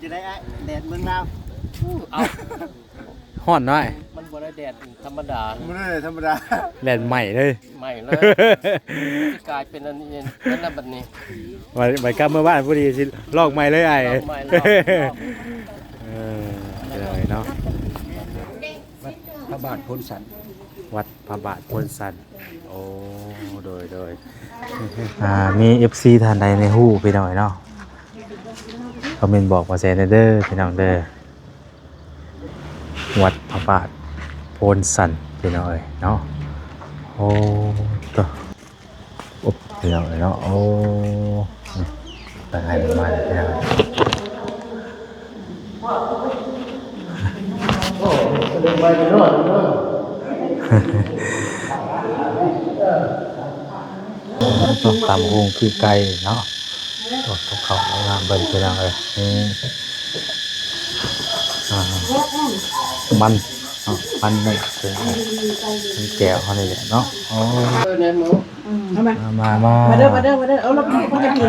จะได้แดดเมืองลาวเอาฮ้อนน้อยมันบ่ได้แดดธรรมดาไม่ได้ธรรมดาแล่นใหม่เลย ใหม่เลยกลายเป็นอันนี้นั่นน่ะบัดนี้ไปกลับเมื่อบ้านพอดีสิลอกใหม่เลยไอ้ใหม่เลยเนาะพระบาทพ้นสันวัดพระบาทพ้นสันโอ้โดยมี FC ท่านใดในฮู้พี่น้อยเนาะคอมเมนต์บอกว่าแซนเด้อพี่น้องเด้อวัดพระบาทพ้นสันพี่น้อยเนาะโอ้ตัวอุ๊บพี่น้องเนาะโอ้ตั้งให้มาเลยพี่น้องต้องตามวงคือไก่เนาะตัวเขางามเบิ่งพี่น้องเลยมันนี่เป็นแก้วเขาเลยเนาะโอ้มาเด้อเอาเราไปจะกิน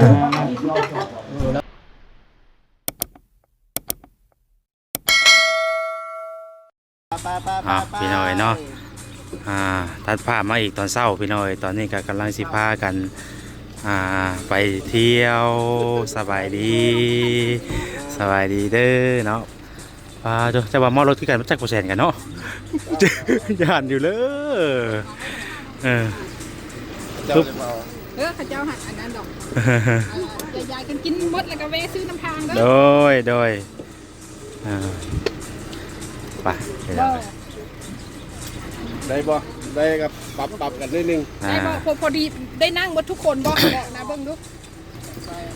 พี่น้อยเนาะตัดภาพมาอีกตอนเช้าพี่น้อยตอนนี้ก็กำลังสิพากันไปเที่ยวสบายดีเด้อเนาะจะว่ามอรถที่กันมาจากโปรเซนกันเนาะย่านอยู่เลยข้าเจ้าหันอันนั้นดอกยายกันกินหมดแล้วก็แวะซื้อน้ำทางโดยไปได้บ่ได้กับปรับกันนิดนึงได้บ่พอดีได้นั่งหมดทุกคนบ่นะเบิ่งดู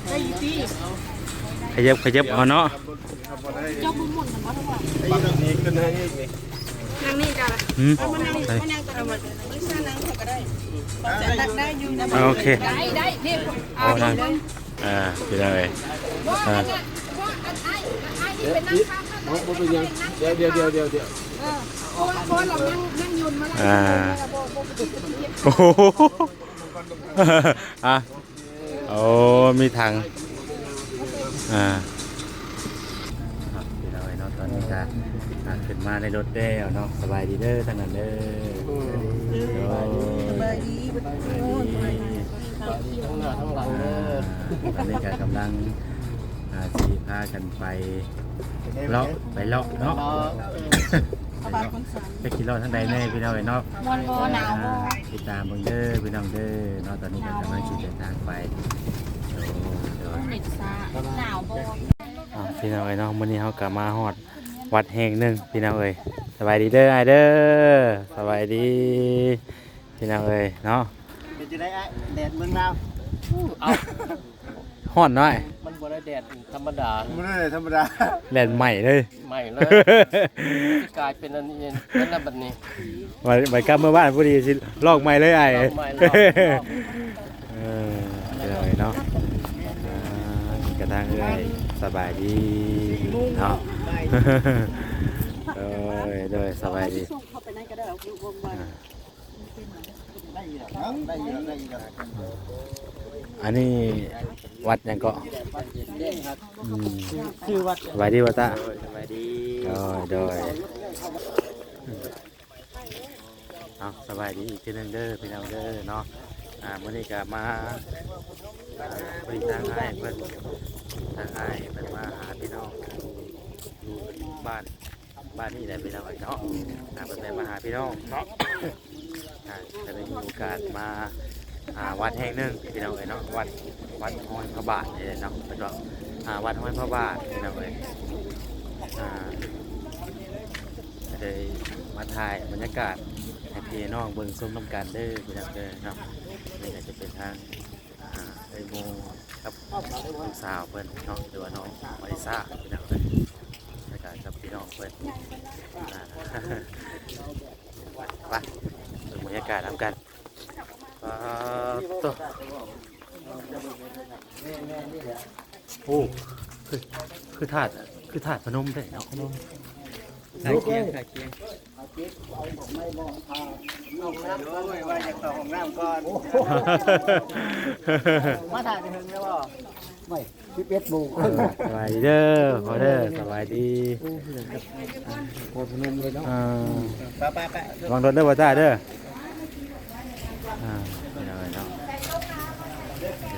ได้อยู่ที่ขยับเอาเนาะเจ้าบุญหมดมันว่าเท่าไหร่ปรับนี้ขึ้นให้อีกนี่นั่งนี่กันเอามานั่งกันเอามานั่งก็ได้จะได้อยู่นะโอเคได้นี่เอานั่งไปเลยว่าอันนี้เป็นนั่งข้างบ่เป็นยังเดี๋ยวเพราะเรานั่งยืนมาโอ้โหโอ้มีทางพี่น้อยเนาะตอนนี้จะขึ้นมาในรถแล้วเนาะสบายดีเด้อทั้งนั้นเด้อสบายดีทั้งหน้าทั้งหลังเด้อตอนนี้ก็กำลังสีพากันไปเลาะเนาะไปขี่รถทั้งใดแน่พี่น้องเนาะติดตามเบิ่งเด้อพี่น้องเด้อเนาะตอนนี้ก็กำลังขี่เดินทางไปพี่น้องเนาะมื้อนี้เฮากลับมาฮอดวัดแห่งหนึ่งพี่น้องเอ้ยสบายดีเด้อไอเด้อสบายดีพี่น้องเอ้ยเนาะจะได้แดดเมืองลาวเอาฮ้อนน้อยมันบ่ได้แดดธรรมดาไม่ได้ธรรมดาแล่นใหม่เลยใหม่เลยกลายเป็นอันนี้นั่นน่ะบัดนี้ไปกลับเมื่อบ้านพอดีสิลอกใหม่เลยไอ้เลยเนาะกระทั่งเลยสบายดีเนาะโดยสบายดีอันนี้วัดยังก็ชื่อวัดสบายดีวัดตาสบายดีโดยสบายดีอีกทีนึงเด้อพี่น้องเด้อเนาะมื้อนี้ก็มาบริทางให้เพิ่นมาหาพี่น้องอยู่บ้านนี่แหละพี่น้องเนาะเพิ่นมาหาพี่น้องเนาะจะได้มีโอกาสมาวัดแห่งหนึ่งพี่น้องเนาะวัดห้อยพระบาทนี่เนาะเป็นว่าวัดห้อยพระบาทพี่น้องจะได้มาถ่ายบรรยากาศให้พี่น้องเบิ่งส้มน้ำกันเด้อพี่น้องเด้อเนาะนี่ก็จะเป็นทางไอโมกับลูกสาวเพิ่นเนาะหรือว่าน้องมาริซ่าพี่น้องเพิ่นในการกับพี่น้องเพิ่นไปดูบรรยากาศน้ำกันตัวโอ้คือถาดพนมได้เนาะพนมถ่ายเคียงเอาน้ำด้วยว่าอยากต่อของน้ำก่อนมาถ่ายไปถึงแล้วบ่ไม่ 11โมง สบายดีเด้อขอเด้อสบายดี โคตรนมเลยเนาะ ไป วางรถเด้อบ่ตาเด้อไม่เอาเนาะ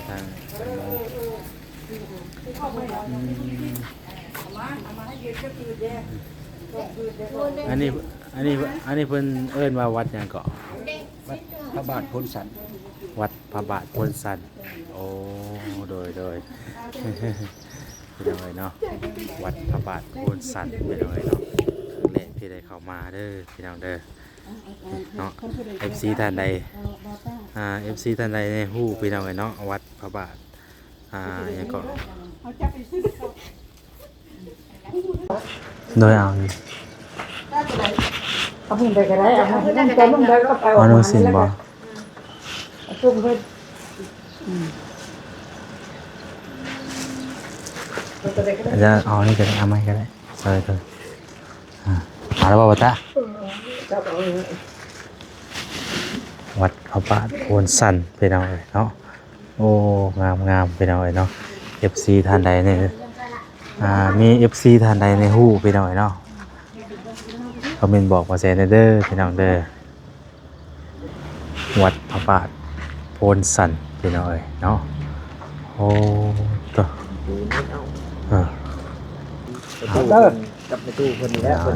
ทางอันนี้เพิ่นเอิ้นว่าวัดหยังเกาะ พระบาทพ้นสัน วัดพระบาทพนสันโอ้โดยเป็นยังไงเนาะวัดพระบาทพนสันเป็นยังไงเนาะครั้งแรกที่ได้เข้ามาเด้อพี่น้องเด้อเนาะ FC ท่านใดFC ท่านใดในฮู้พี่น้องเนาะวัดพระบาทยังก็โดยเอาอยู่ เอาหุ่นไปก็ได้เอาหุ่นนั่งใจลงได้ก็ไป เอาน้องสินบ่ จุ่มเพิ่น อาจจะเอานี่ก็ได้เอาไม้ก็ได้ใส่เลยมาแล้วบ่ตาวัดพระบาทโพนสันเป็นเอาเลยเนาะโอ้งามเป็นเอาเลยเนาะ FC ท่านใดเนี่ยมี FC ท่านใดในฮู้เป็นเอาเลยเนาะคอมเมนต์บอกมาแชร์เด้อพี่น้องเด้อวัดพระบาทโพนสันเป็นเอาเลยเนาะโอ้ตัวเด้อกับในตู้คนนี้แหละคน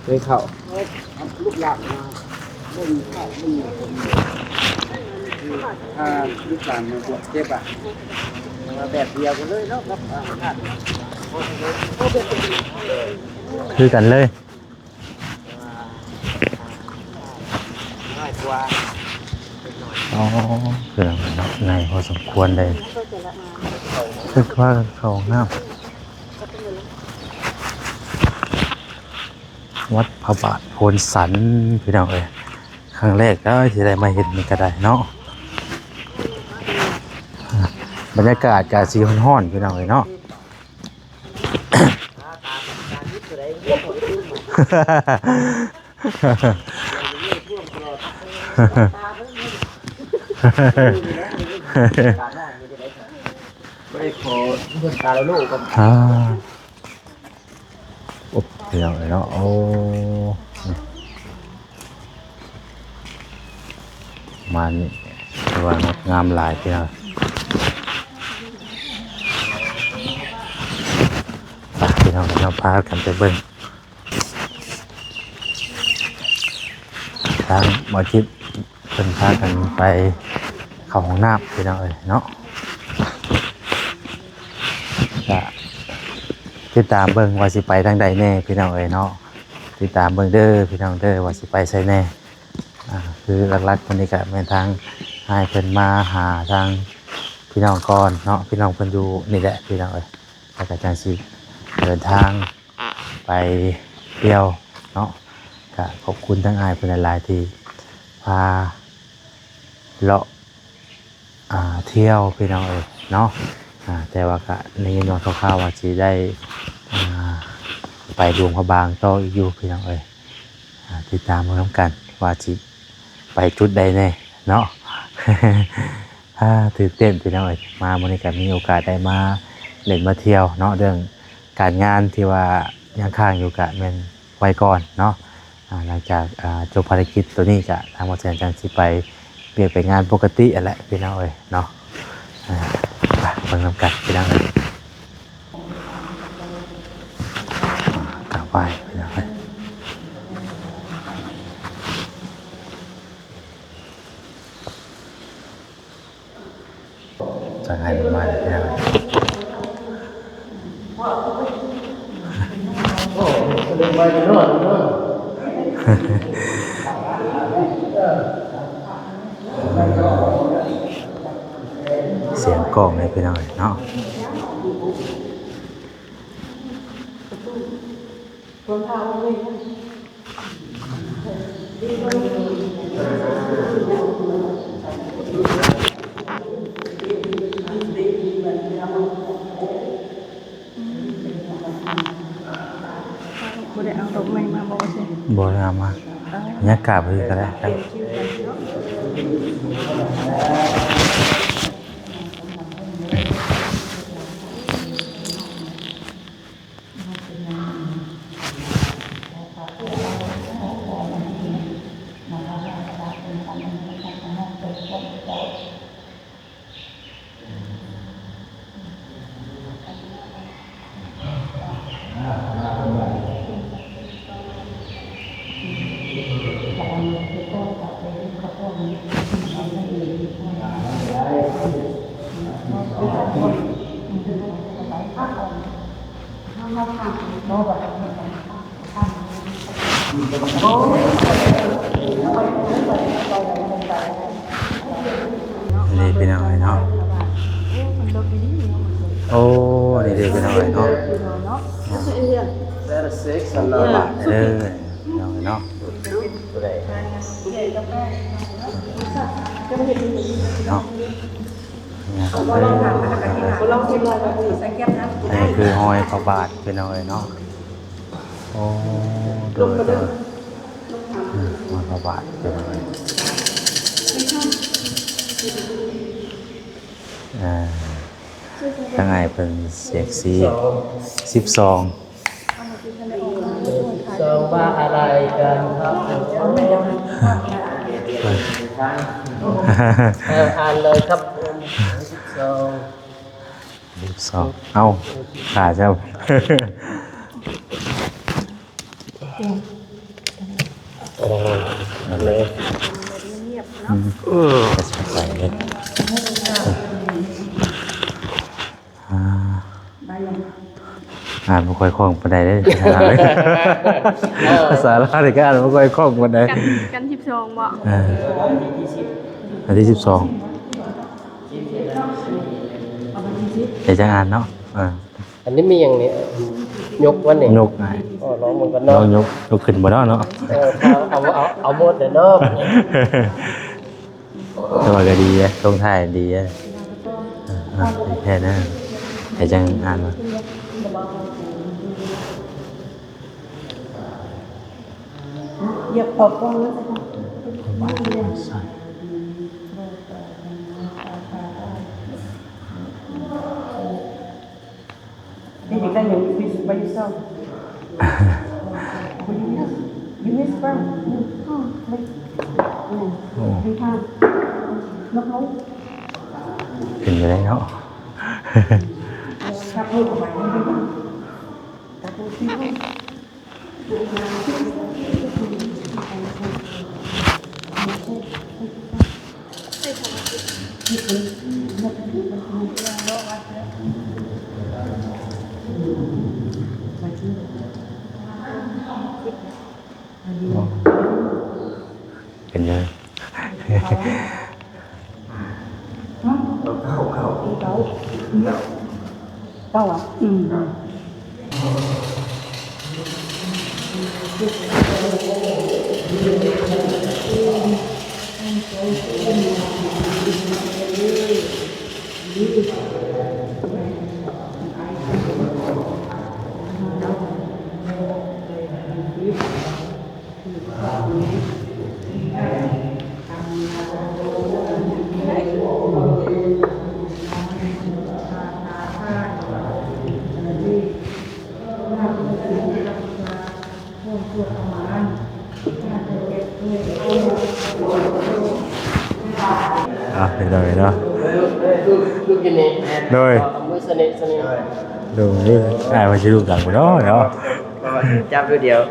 เคยเข้าลูกหลานมาเล่นข้าวเล่นคนลูกหลานมาบวชเจ็บมาแบบเดียวกันเลยเนาะครับคือกันเลยง่ายกว่า อ๋อคือในพอสมควรเลยคือว่าเขางามวัดพระบาทโพนสันพี่น้องเอ้ยครั้งแรกแล้วที่ได้มาเห็นนี่ก็ได้เนาะบรรยากาศกาสีห้อนๆพี่น้องเอ้ยเนาะไม่ขอเพื่อนตาแล้วลูกกัน โอ้พี่น้องเอ้ยเนาะโอ้มานี่ถือว่างดงามหลายพี่น้องพี่น้องเราพากันไปเบิ่งทางหมอชิดเป็นพากันไปเข้าห้องน้ำพี่น้องเอ้ยเนาะจะติดตามเบิ่งว่าสิไปทางใดแน่พี่น้องเอ้ยเนาะติดตามเบิ่งเด้อพี่น้องเด้อว่าสิไปไสแน่คือหลักๆคนนี้ก็เป็นทางให้เพิ่นมาหาทางพี่น้องก่อนเนาะพี่น้องเพิ่นอยู่นี่แหละพี่น้องเอ้ยแล้วก็จังสิเดินทางไปเที่ยวเนาะก็ขอบคุณทั้งอ้ายเพิ่นหลายๆที่พาเลาะเที่ยวพี่น้องเอ้ยเนาะแต่ว่าก็ในยินว่าคร่าวๆว่าสิได้ไปหลวงพระบางต่ออีกอยู่พี่น้องเอ้ยติดตามมาพร้อมกันว่าสิไปจุดใดแน่เนาะ ตื่นเต้นพี่น้องเอ้ยมามื้อนี้ก็มีโอกาสได้มาเล่นมาเที่ยวเนาะเรื่องการงานที่ว่ายังค้างอยู่ก็แม่นไว้ก่อนเนาะหลังจากจบภารกิจตัวนี้ก็ทางหมอแสนจังสิไปเปลี่ยนไปงานปกติแหละพี่น้องเอ้ยเนาะไปเบิ่งนำกันพี่น้องเอ้ยกลับไปพี่น้องเอ้ยจะให้มันมาเลยพี่น้องเอ้ยเสียงกล้องเลยพี่น้องเนาะบ่ได้เอาดอกไม้มาบ่ใช่ บริหารมาบรรยากาศพอดีก็ได้ครับ นี่เป็นอะไรเนาะโอ้นี่เป็นอะไรเนาะ That is 6 and บาทเด้อเนาะเนาะนี่คือหอยพระบาทเป็นอะไรเนาะโอ้โดยหอยพระบาทเป็นอะไรตั้งไงเป็นเซ็กซี่12 สองว่าอะไรกันครับอ่านเลยครับสอง 12เอาขาเจ้าเลยใส่เลยอ่านไม่ค่อยคล่องปานใดเลยภาษาลาวนี่ก็อ่านไม่ค่อยคล่องปานใดกัน12บ่ อันที่12เดี๋ยวจะอ่านเนาะอันนี้มีอย่างนี้ยกวันนี้ยกไง อ๋อร้องมันก็ เรา เนาะ ยกขึ้นบ่เนาะเอาหมดเด้อเนาะ แต่ว่าก็ดีนะตรงท้ายดีนะแค่นั้นเดี๋ยวจะอ่านมา เหยียบออกก่อนแล้วจะ Then you can use by yourself. You miss from. Oh, like. You can't. No, no. ขึ้นไปได้เนาะ Tap look of my hand. Tap look of my hand. เป็นเลย Đau à? Ừ. Được rồi đó. Rồi. Đường đi. Ai mà chỉ được gần của nó rồi. Chăm đôi điều.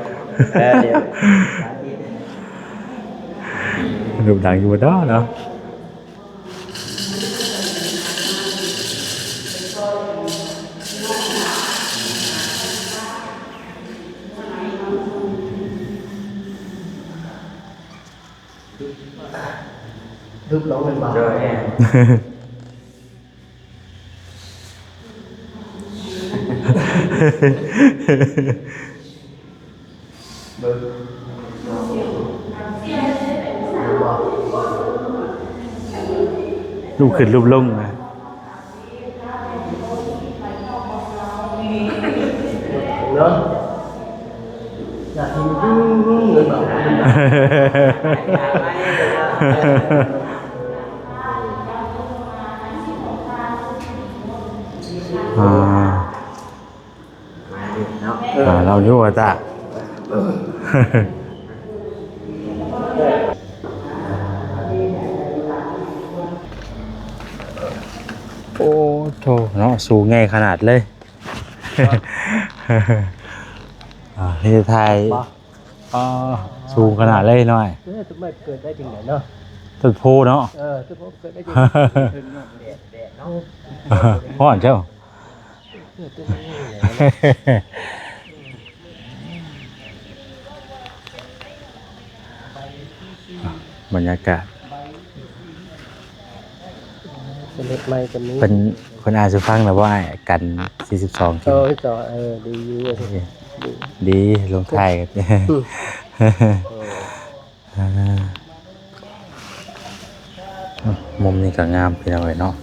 Được gần của đó nữa. Lúc đó mình bảo rồi Lúc khỉnh lúc lông mà. Đó. Dạ thì người bảoเราอยู่ว่าจ้ะโอ้โธ่เนาะสูงไงขนาดเลยนี่ไทยสูงขนาดเลยหน่อย ทำไมเกิดได้จริงเนาะ ต้นโพเนาะ ต้นโพเกิดได้จริง พ่อเจ้า บรรยากาศ เป็นเล็กไม้กันนี้ เป็นคนอาจจะฟังนะว่ากัน42 โอ้ยจอดีอยู่ ดีลงไทายกันมุมนี้ก็งามพี่น้องเนาะ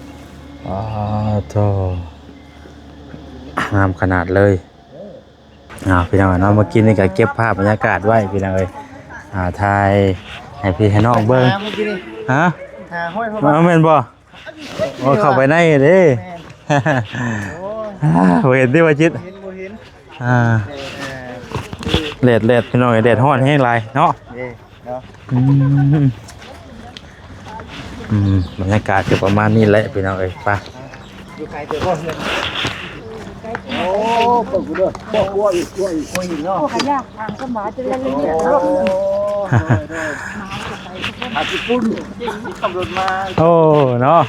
อ๋อโธ่งามขนาดเลยพี่น้องเนาะเมื่อกี้นี่ก็เก็บภาพบรรยากาศไว้พี่น้องถ่ายให้พี่ให้น้องเบิ่งฮะห้อยพ่อแม่นบ่โอ้เข้าไปในเด้เห็นดิว่าจิตเล็ดพี่น้องเล็ดฮ้อนแห้งหลายเนาะบรรยากาศจะประมาณนี้แหละพี่น้องเอ้ยไปอยู่ไกลเจอพ่อเพื่อนโอ้ปกด้วยพ่อกลัวอีกเนาะขยะทางก็หมาจะเล่นเนี่ยรถอาจิปุ่นขับรถมาโอ้เนาะ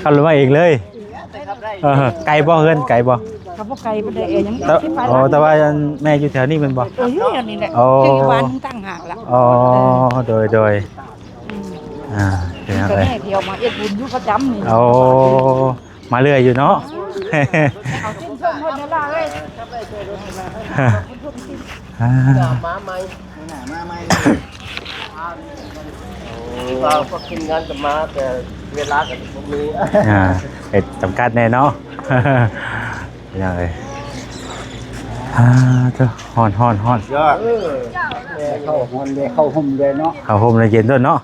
ขับรถมาเองเลยไกลบ่เฮือนไกลบ่เขาบอกไก่ประเดี๋ยวยังแต่ว่าแม่อยู่แถวนี้มันบ่อยู่นี่แหละที่วันตั้งหากละโดยเป็นยังไงเที่ยวมาเอ็ดบุญอยู่ประจำนี่มาเรื่อยอยู่เนาะเอาชิ้นส้มคนเดียวละเลยมาใหม่เราก็กินงานกันมาแต่เวลากันพวกนี้จำกัดแน่เนาะเป็นยังไงเจ้าฮ้อนยอดเข้าห้องเลยเข้าห่มเลยเนาะเข้าห่มเลยเย็นด้วยเนาะ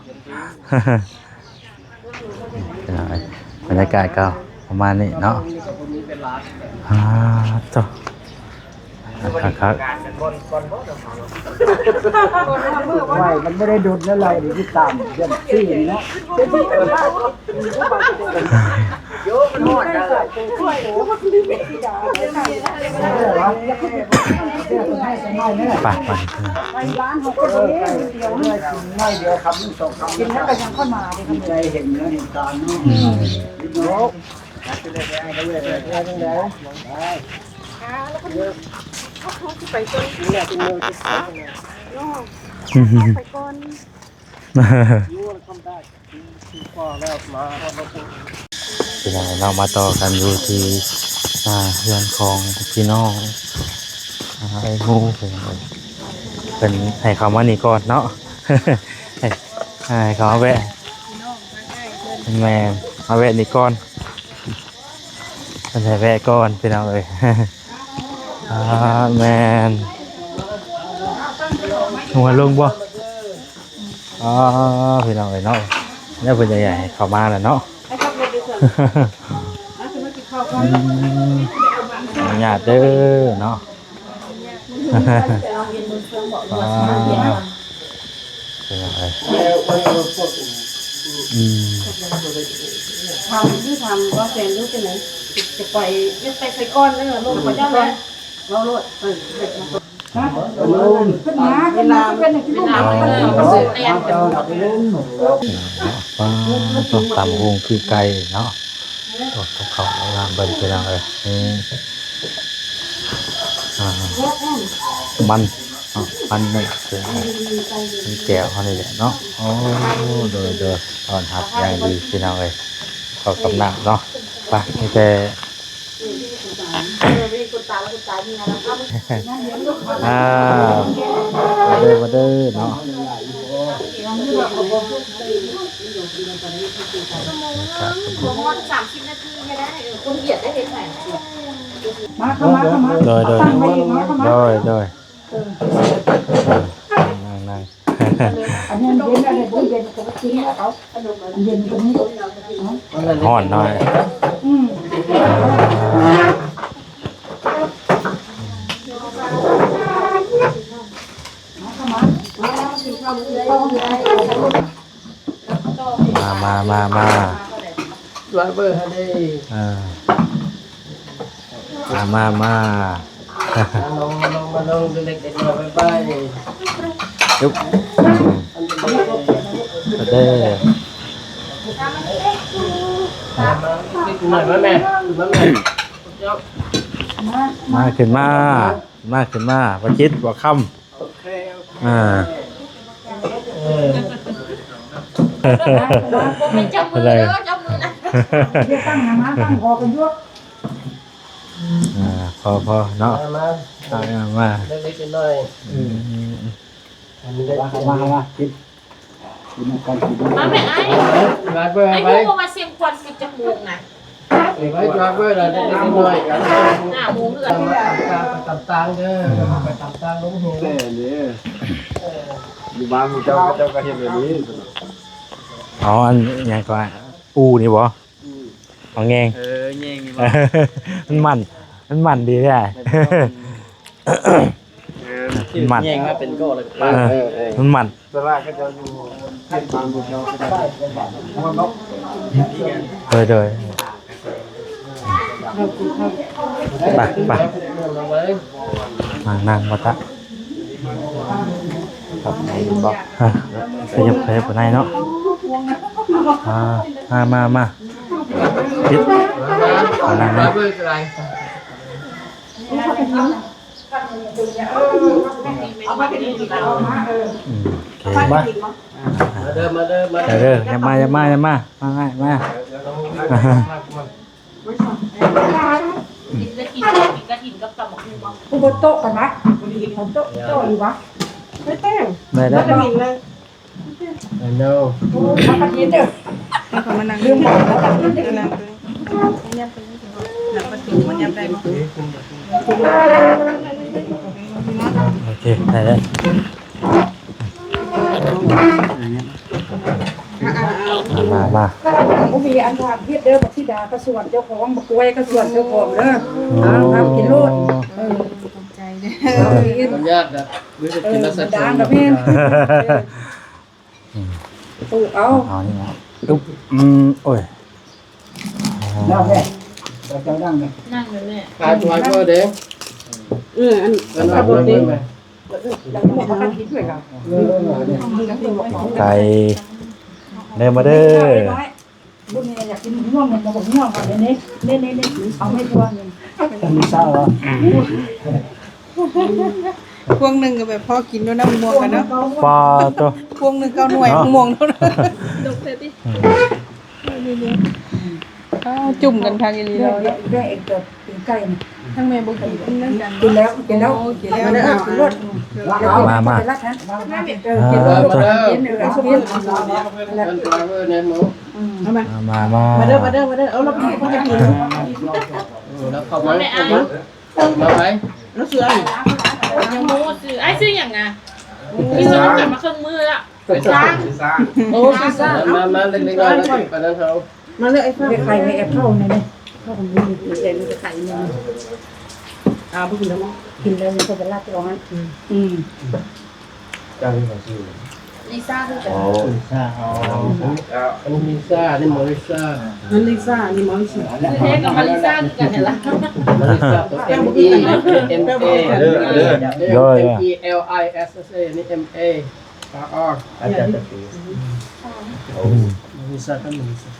บรรยากาศก็ประมาณนี้เนาะเจ้าครับไม่มันไม่ได้โดนแล้วเราดีที่ตามเรื่องซี่เนาะปากไปร้านเขาก็เดียวไม่เดียวคำสองคำกินแล้วก็ยังเข้ามาเลยครับใจเห็นแล้วเห็นตาเนาะไปก่อนเนี่ยเป็นมือที่สองไปก่อนยูทำได้ที่พ่อแล้วมาเราเป็นยังไงเรามาต่อกันอยู่ที่เรือนของพี่น้องไอ้งูเป็นให้เขามานี่ก่อนเนาะให้เขาแวะแม่มาแวะนี่ก่อนเป็นให้แวะก่อนพี่น้องเลยแมนหัวลงบ่พี่น้องเลยเนาะเนี่ยเป็นใหญ่ๆเข้ามาแล้วเนาะหยาดเด้อเนาะเป็นยังไงทำที่ทำว่าแฟนรู้เป็นไหนจะไปยึดไปใส่ก้อนแล้วลงมาเจ้าเลยเราโลดขึ้นมาเป็นที่ลูกมาต้องตำวงคือไก่เนาะต้องเขางามเบิ่งเป็นยังไงมันนี่เป็นแก้วเขานี่แหละเนาะโอ้โดยตอนหับอย่างดีพี่น้องเลยเขากำนักเนาะไปนี่แต่มาเด้อเนาะ30 นาทีไม่ได้คนเหยียดได้เห็นไหมมาโดยนั่งอันนี้เย็นก็กินแล้วเขาเย็นตรงนี้ห่อนหน่อยมาไดรเวอร์ให้ได้มาลงเล็กๆน้อยๆไปยุบเด้ หน่อยมาแม่มาแม่ มาขึ้นมาบ่คิดบ่ค่ำmình trong mưa Đây. đó trong mưa này ตั้งมาตั้งพอกันยั่ว พอเนาะ มา เล็กๆน้อย มากินกันกิน má mẹ ấy ๆไว้ anh ไว้ mua mà xem quần xịt trong buồng này ไว้làเล็กๆน้อยๆกัน nào muốn nữa ตำตางเด้อไปตำตางลงหัว แต่เนี่ยอยู่บ้านเจ้าก็เห็นแบบนี้ อ๋ออันยังก็อูนี่บ่เอาแงง แย่งนี่ มันมันดีได้มัน แย่งมาเป็นก็เลย มันมัน ตลาดก็จะอยู่ที่บ้านเจ้าก็ได้มันเนาะ โดยไปนั่งมาตะขยับไปไหนเนาะมาคิดนั่งนะ มาเด้อ อย่ามา thịt ra thịt gấp tầm một khung bông กูบนโต๊ะกันนะผมโต๊ะอยู่วะไม่แต้ง ได้ แล้วจะกินเลย no มาตัดเย็นเด้อแล้วก็มานั่งเรื่องบอกแล้วตัดเย็นเด้อนะประตูมันยับได้มั้ย โอเคได้เลย มา ผมมีอันทานเฮ็ดเด้อบักธิดากระส่วนเจ้าของบักกล้วยกระส่วนเจ้าของเด้อครับกินโลดใจเด้อ มันยากนะรู้สึกกินแล้วสัก ดังกับแม่ปลูกเอา เอานี่นะอุ๊บโอ้ย ได้แม่เจ้าดังเลย năng rồi nè ขายตัวก็เด้ออันนั้นบ่ได้ไหม แล้วก็มาตัดกินด้วยกัน ไก่เดินมาเด้อ บุญเนี่ยอยากกินม่วงมันมาบอกม่วงก่อนเน้นเอาไม่ตัวนึง มีเศร้าเหรอ พวงหนึ่งก็แบบพอกินด้วยน้ำม่วงกันเนาะ ปลาตัว พวงหนึ่งเก้าหน่วยม่วงเท่านั้นจุ่มกันทางอีลี เรื่ เรา องเรื่องเอกเกิดกินไก่นี่ ทั้งแม่บุกกินนั่นกัน กินแล้วกินแล้ว กินแล้ว กินแล้วกินรสมารัดนะกินรสกินเนื้อกิน มันตัวก็เนี่ยหมู มา เด้อเอาเรากินเขาจะกิน แล้วเข้ามามาไหม แล้วเสือ nhưng mua sư ai sư nhỉ à bây giờ cả mà không mưa ạ โอ้ซีซ่า มาเล็กๆน้อยๆไปนั่นเขา มาเลยไอ้ฟ้า ไข่ในแอปเปิลเนี่ยเข้าของมือเด็กมันจะไข่เนี่ยพวกกินแล้วกินแล้วมันก็จะรัดร้อนLisa thôi อันนี้ลิซ่านี่มอริซ่า นั่นลิซ่านี่มอริซ่า thế còn mà Lisa thì cả thể là มอริซ่าตัว M-E-M-A-L-I-S-S-A นี่ M-A-R-R อาจารย์ตะกี้มอริซ่าก็มอริซ่า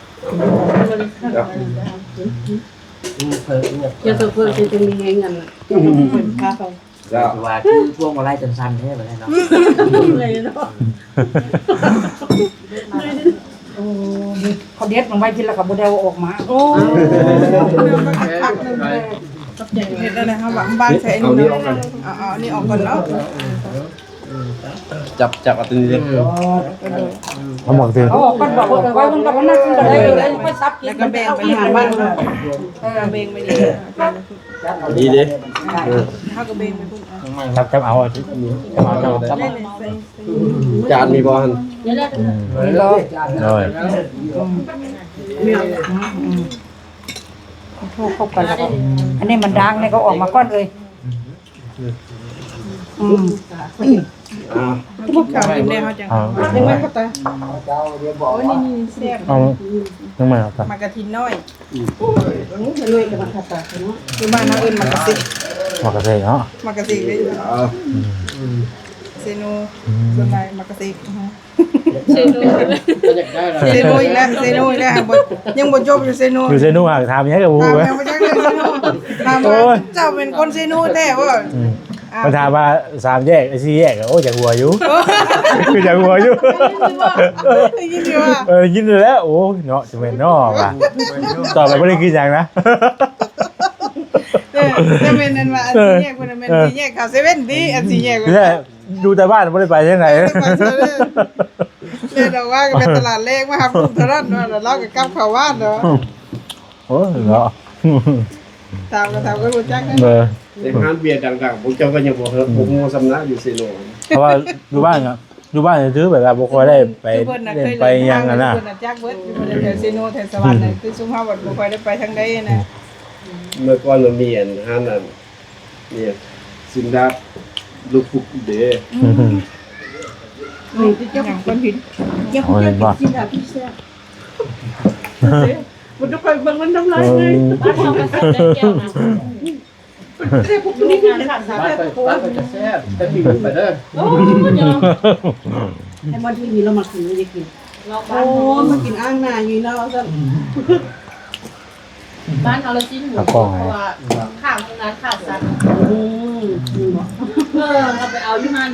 เพิ่มเนี่ย จะตัวเพื่อนจะมีเงินเป็นค่าไฟ ว่าคือพวงมาลัยจันซันแท้ไปแล้วเนาะ เลยเนาะ เขาเด็ดลงไปกินแล้วกับโมเดลออกมา โอ้กับใหญ่เห็ดอะไรครับบ้านใช้อันนี้เอานี่ออกก่อนเนาะ จับอัตโนมัติ เขาบอกถึง อ๋อก็บอกว่ามันกับมันนั่งกินอะไรแล้วค่อยซับกิน แล้วก็แบ่งไปหาบ้านเราแบ่งไปดี ดีดิ เขาก็แบ่งไปพุ่ง จับเอาที่จับ จานมีบอล nhớ lên โดย คบกันแล้วก็อันนี้มันดังเนี่ยก็ออกมาก้อนเลยพวกข่าวกินได้เขาจังยังไม่เข้าตาโอ้ยนี่แซ่บ เอายังไม่เอาตัด มากระทินน้อยอยู่บ้านน้าอื่นมากระซิก มากระเทยเนาะ มากระซิกเลยเซโนส่วนใหญ่มากระซิก เชโน ก็อยากได้ละ เซโนอีกแล้วเซโนอีกแล้วยังบ่จบอยู่เซโน อยู่เซนูหักถามยังกับบู ถาม เว้ย ยังบ่จักเรื่องเซโนถามว่าเจ้าเป็นคนเซโนแท้บ่ มาถามว่า3แยก4แยกโอ้จากหัวอยู่คือจากหัวอยู่ ได้ยินอยู่ว่า ยินแล้วโอ้เนาะจะเป็นเนาะว่ะต่อไปบ่ได้กินหยังนะ จะเป็นนั่นว่าอันสิแยกเพิ่นเป็นสิแยกข้าวเซเว่นดิอันสิแยก เนี่ยดูแต่บ้านบ่ได้ไปที่ไหน เลยดอกว่าก็เป็นตลาดเลขมาครับลูกเท่านั้นว่าแล้วเราก็กลับเข้าบ้านเนาะ โอ้เนาะ ถามก็รู้จักกัน ในร้านเบียร์ดังๆพวกเจ้าก็ยังบ่เฮ็ดบ่ฮู้สำนักอยู่เซโน เพราะว่าอยู่บ้านครับอยู่บ้านซื้อแบบว่าบ่ค่อยได้ไปเล่นไปหยังอ่ะนะ เพิ่นน่ะจักเบิดอยู่แถวเซโนแถวสวรรค์น่ะคือซุมเฮาบ่ค่อยได้ไปทางใดนะ เมื่อก่อนมันมีอันร้านนั้นเนี่ยสินดาลูกฟุกเด้ นี่ที่จังคนผิด โอ้ยบ่ บ่ต้องไปเบิ่งมันทำลายเลย บ้านเราก็ใส่แก้วนะ เด้พวกนี้คือขาดสาร ร้าน แท้ ไปร้านไปจะแซ่บแต่พี่มันไปเด้อ โอ้ยอม ไอ้บอลที่มีเรามากินไม่ได้กิน เราบ้า โอ้ น มากินอ้างหน้าอยู่เนาะซั่น บ้านเอาละจิ้นหมูเพราะว่าข้าวนั้นขาดสัตว์เราไปเอาที่มัน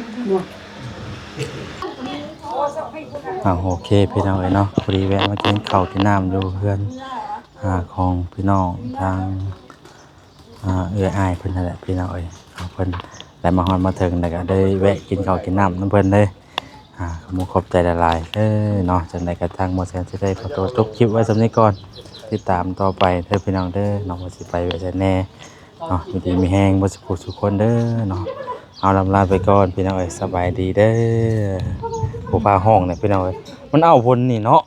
โอเคพี่น้องเอ้ยเนาะพอดีแวะมากินข้าวกินน้ำอยู่เพื่อนของพี่น้องทางอ้ายเพิ่นนั่นแหละพี่น้องเอ้ยเพิ่นได้มาฮอดมาถึงแล้วก็ได้แวะกินข้าวกินน้ำนำเพิ่นเด้ขอบใจหลายๆเนาะจังได๋ก็ทางหมอแสนสิได้ขอตัวจบคลิปไว้สำนี้ก่อนติดตามต่อไปเด้อพี่น้องเด้อน้องว่าสิไปไว้ไสแน่เนาะมีดีมีแฮงบ่สิพูดทุกคนเด้อเนาะเอาลำลาไปก่อนพี่น้องเอ้ยสบายดีเด้อผู้พาห้องเนี่ยพี่น้องเอ้ยมันเอาผลนี่เนาะ